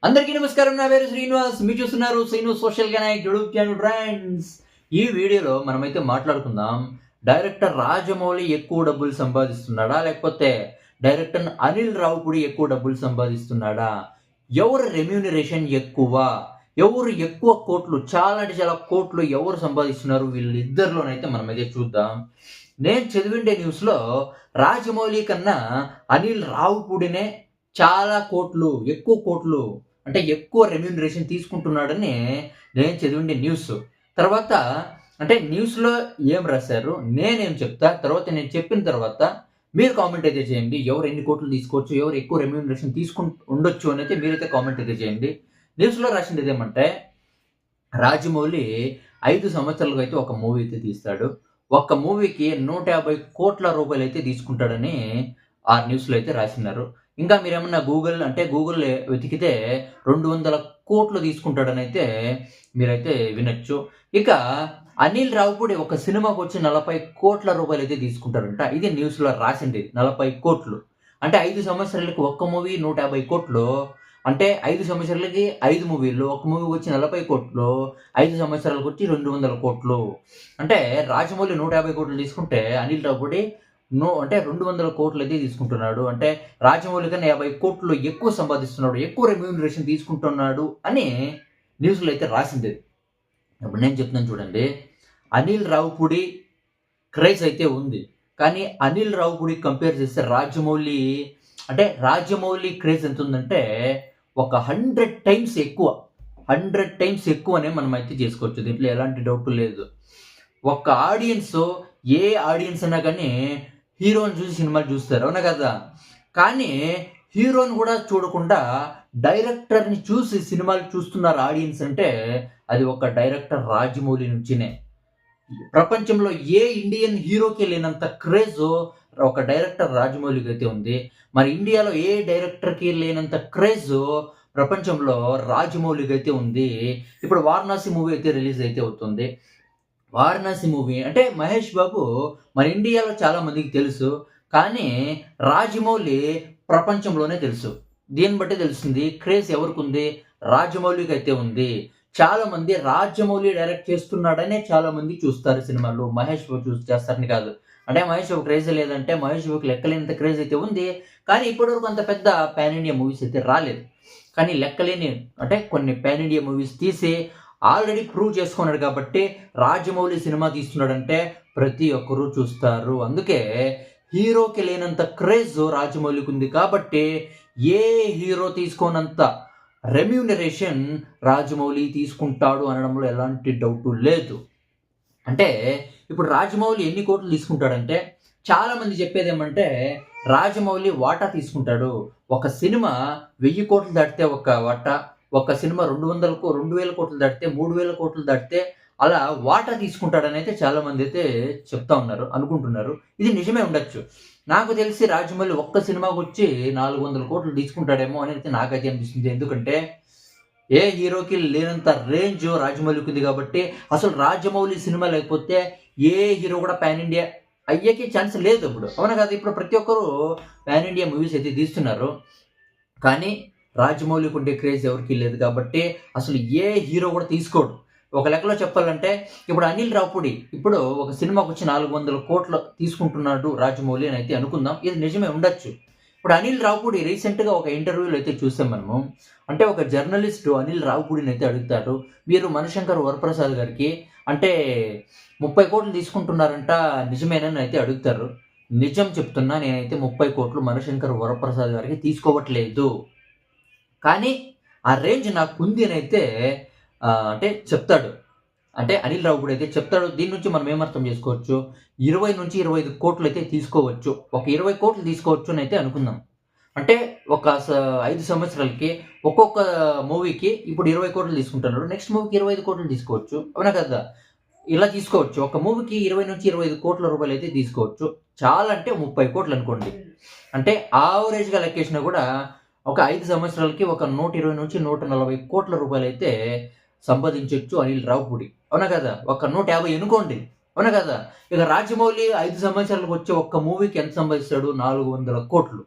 అందరికీ నమస్కారం. నా పేరు శ్రీనివాస్. మీరు చూస్తున్నారు Srinu social connect YouTube channel. Friends, ఈ వీడియోలో మనమైతే మాట్లాడుకుందాం, డైరెక్టర్ రాజమౌళి ఎక్కువ డబ్బులు సంపాదిస్తున్నాడా, లేకపోతే డైరెక్టర్ అనిల్ రావిపూడి ఎక్కువ డబ్బులు సంపాదిస్తున్నాడా, ఎవరు రెమ్యూనరేషన్ ఎక్కువ, ఎవరు ఎక్కువ కోట్లు, చాలా అంటే చాలా కోట్లు ఎవరు సంపాదిస్తున్నారు, వీళ్ళిద్దరిలోనైతే మనమైతే చూద్దాం. నేను చదివిండే న్యూస్లో రాజమౌళి కన్నా అనిల్ రావిపూడినే చాలా కోట్లు, ఎక్కువ కోట్లు అంటే ఎక్కువ రెమ్యూనరేషన్ తీసుకుంటున్నాడని నేను చదివిండే న్యూస్. తర్వాత అంటే న్యూస్లో ఏం రాశారు, నేనేం చెప్తా, తర్వాత నేను చెప్పిన తర్వాత మీరు కామెంట్ అయితే చేయండి. ఎవరు ఎన్ని కోట్లు తీసుకోవచ్చు, ఎవరు ఎక్కువ రెమ్యూనరేషన్ ఉండొచ్చు అని అయితే మీరైతే కామెంట్ అయితే చేయండి. న్యూస్లో రాసింది ఏమంటే, రాజమౌళి 5 సంవత్సరాలకు అయితే ఒక మూవీ అయితే తీస్తాడు. ఒక్క మూవీకి 150 కోట్ల రూపాయలు అయితే తీసుకుంటాడని ఆ న్యూస్లో అయితే రాసినారు. ఇంకా మీరేమన్నా గూగుల్ వెతికితే 200 కోట్లు తీసుకుంటాడని అయితే మీరైతే వినొచ్చు. ఇక అనిల్ రావిపూడి ఒక సినిమాకి వచ్చి 40 కోట్ల రూపాయలు అయితే తీసుకుంటారంట. ఇది న్యూస్లో రాసింది. 40 కోట్లు అంటే 5 సంవత్సరాలకి ఒక్క మూవీ 150 కోట్లు అంటే 5 సంవత్సరాలకి 5 మూవీలు, ఒక మూవీకి వచ్చి 40 కోట్లు, 5 సంవత్సరాలకు వచ్చి 200 కోట్లు. అంటే రాజమౌళి 150 కోట్లు తీసుకుంటే అనిల్ రావిపూడి అంటే 200 కోట్లు అయితే తీసుకుంటున్నాడు. అంటే రాజమౌళి కన్నా 50 కోట్లు ఎక్కువ సంపాదిస్తున్నాడు, ఎక్కువ రెమ్యూనరేషన్ తీసుకుంటున్నాడు అని న్యూస్లో అయితే రాసింది. ఇప్పుడు నేను చెప్తున్నాను చూడండి, అనిల్ రావిపూడి క్రేజ్ అయితే ఉంది. కానీ అనిల్ రావిపూడి కంపేర్ చేస్తే రాజమౌళి క్రేజ్ ఎంత ఉందంటే ఒక 100 టైమ్స్ ఎక్కువ. 100 టైమ్స్ ఎక్కువనే మనం అయితే చేసుకోవచ్చు. దీంట్లో ఎలాంటి డౌట్ లేదు. ఒక ఆడియన్స్, ఏ ఆడియన్స్ అన్నా కానీ హీరోని చూసి సినిమాలు చూస్తారు, అవునా కదా? కానీ హీరోని కూడా చూడకుండా డైరెక్టర్ని చూసి సినిమాలు చూస్తున్నారు ఆడియన్స్ అంటే అది ఒక డైరెక్టర్ రాజమౌళి నుంచినే. ప్రపంచంలో ఏ ఇండియన్ హీరోకి లేనంత క్రేజ్ ఒక డైరెక్టర్ రాజమౌళికి అయితే ఉంది. మరి ఇండియాలో ఏ డైరెక్టర్కి లేనంత క్రేజ్ ప్రపంచంలో రాజమౌళికి అయితే ఉంది. ఇప్పుడు వారణాసి మూవీ అయితే రిలీజ్ అయితే అవుతుంది. వారణాసి మూవీ అంటే మహేష్ బాబు మన ఇండియాలో చాలా మందికి తెలుసు, కానీ రాజమౌళి ప్రపంచంలోనే తెలుసు. దీన్ని బట్టి తెలుస్తుంది క్రేజ్ ఎవరికి ఉంది, రాజమౌళికి అయితే ఉంది. చాలా మంది రాజమౌళి డైరెక్ట్ చేస్తున్నాడనే చాలా మంది చూస్తారు సినిమాలు. మహేష్ బాబు చేస్తారని కాదు. అంటే మహేష్ బాబు క్రేజ్ లేదంటే మహేష్ బాబుకి లెక్కలేనంత క్రేజ్ అయితే ఉంది. కానీ ఇప్పటివరకు అంత పెద్ద పాన్ ఇండియా మూవీస్ అయితే రాలేదు. కానీ లెక్కలేని అంటే కొన్ని పాన్ ఇండియా మూవీస్ తీసి ఆల్రెడీ ప్రూవ్ చేసుకున్నాడు కాబట్టి రాజమౌళి సినిమా తీస్తున్నాడంటే ప్రతి ఒక్కరూ చూస్తారు. అందుకే హీరోకి లేనంత క్రేజ్ రాజమౌళికి ఉంది కాబట్టి ఏ హీరో తీసుకోనంత రెమ్యూనరేషన్ రాజమౌళి తీసుకుంటాడు అనడంలో ఎలాంటి డౌట్ లేదు. అంటే ఇప్పుడు రాజమౌళి ఎన్ని కోట్లు తీసుకుంటాడంటే చాలామంది చెప్పేది ఏమంటే రాజమౌళి వాటా తీసుకుంటాడు. ఒక సినిమా 1000 కోట్లు దాటితే ఒక వాటా, ఒక సినిమా 2,000 కోట్లు దాటితే, 3,000 కోట్లు దాటితే అలా వాటా తీసుకుంటాడని అయితే చాలా మంది అయితే చెప్తా ఉన్నారు, అనుకుంటున్నారు. ఇది నిజమే ఉండొచ్చు. నాకు తెలిసి రాజమౌళి ఒక్క సినిమాకి వచ్చి 400 కోట్లు తీసుకుంటాడేమో అని అయితే నాకైతే అనిపిస్తుంది. ఎందుకంటే ఏ హీరోకి లేనంత రేంజ్ రాజమౌళికి ఉంది కాబట్టి అసలు రాజమౌళి సినిమా లేకపోతే ఏ హీరో కూడా పాన్ ఇండియా అయ్యేకి ఛాన్స్ లేదు ఇప్పుడు, అవునా కదా? ఇప్పుడు ప్రతి ఒక్కరు పాన్ ఇండియా మూవీస్ అయితే తీస్తున్నారు. కానీ రాజమౌళికి ఉండే క్రేజ్ ఎవరికి లేదు కాబట్టి అసలు ఏ హీరో కూడా తీసుకోడు. ఒక లెక్కలో చెప్పాలంటే ఇప్పుడు అనిల్ రావిపూడి ఇప్పుడు ఒక సినిమాకి వచ్చి 400 కోట్లు తీసుకుంటున్నాడు రాజమౌళి అని అయితే అనుకుందాం. ఇది నిజమే ఉండొచ్చు. ఇప్పుడు అనిల్ రావిపూడి రీసెంట్గా ఒక ఇంటర్వ్యూలో అయితే చూసాం మనము. అంటే ఒక జర్నలిస్టు అనిల్ రావిపూడిని అయితే అడుగుతారు, మీరు మణిశంకర్ వరప్రసాద్ గారికి అంటే 30 కోట్లు తీసుకుంటున్నారంట, నిజమేనని అయితే అడుగుతారు. నిజం చెప్తున్నా, నేనైతే 30 కోట్లు మణిశంకర్ వరప్రసాద్ గారికి తీసుకోవట్లేదు. కానీ ఆ రేంజ్ నాకుంది అని అయితే అంటే చెప్తాడు. అంటే అనిల్ రావిపూడి అయితే చెప్తాడు. దీని నుంచి మనం ఏమర్థం చేసుకోవచ్చు, 20 నుంచి 25 కోట్లు అయితే తీసుకోవచ్చు. ఒక 20 కోట్లు తీసుకోవచ్చు అని అయితే అనుకుందాం. అంటే ఒక 5 సంవత్సరాలకి ఒక్కొక్క మూవీకి ఇప్పుడు 20 కోట్లు తీసుకుంటున్నాడు, నెక్స్ట్ మూవీకి 25 కోట్లు తీసుకోవచ్చు, అవునా కదా? ఇలా తీసుకోవచ్చు. ఒక మూవీకి 20 నుంచి 25 కోట్ల రూపాయలు అయితే తీసుకోవచ్చు. చాలా అంటే 30 కోట్లు అనుకోండి. అంటే యావరేజ్గా లెక్కేసినా కూడా ఒక 5 సంవత్సరాలకి ఒక 120 నుంచి 140 కోట్ల రూపాయలు అయితే సంపాదించవచ్చు అనిల్ రావిపూడి, అవునా కదా? ఒక 150 అనుకోండి, అవునా కదా? ఇక రాజమౌళి 5 సంవత్సరాలకు వచ్చే ఒక్క మూవీకి ఎంత సంపాదిస్తాడు, 400 కోట్లు.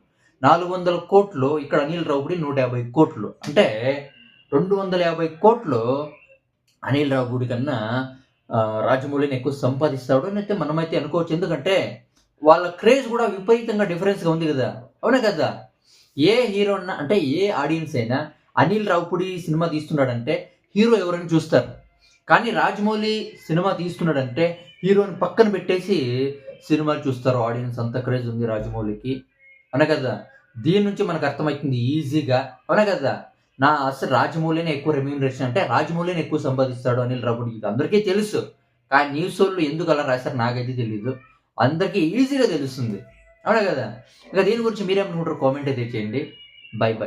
400 కోట్లు, ఇక్కడ అనిల్ రావిపూడి 150 కోట్లు. అంటే 250 కోట్లు అనిల్ రావిపూడి కన్నా రాజమౌళిని ఎక్కువ సంపాదిస్తాడు అని అయితే మనమైతే అనుకోవచ్చు. ఎందుకంటే వాళ్ళ క్రేజ్ కూడా విపరీతంగా డిఫరెన్స్గా ఉంది కదా, అవునా కదా. ఏ హీరో అన్నా, అంటే ఏ ఆడియన్స్ అయినా అనిల్ రావిపూడి సినిమా తీస్తున్నాడంటే హీరో ఎవరైనా చూస్తారు. కానీ రాజమౌళి సినిమా తీస్తున్నాడంటే హీరోని పక్కన పెట్టేసి సినిమాలు చూస్తారు. ఆడియన్స్ అంత క్రేజ్ ఉంది రాజమౌళికి, అవునా కదా. దీని నుంచి మనకు అర్థమవుతుంది ఈజీగా, అవునా కదా. అసలు రాజమౌళినే ఎక్కువ రెమ్యూనరేషన్, అంటే రాజమౌళిని ఎక్కువ సంపాదిస్తాడు అనిల్ రావిపూడి, ఇది అందరికీ తెలుసు. కానీ న్యూస్ వాళ్ళు ఎందుకు అలా రాశారు నాకైతే తెలీదు. అందరికీ ఈజీగా తెలుస్తుంది, అవునా కదా. ఇక దీని గురించి మీరేమనుకుంటారు కామెంట్ అయితే చేయండి. By by.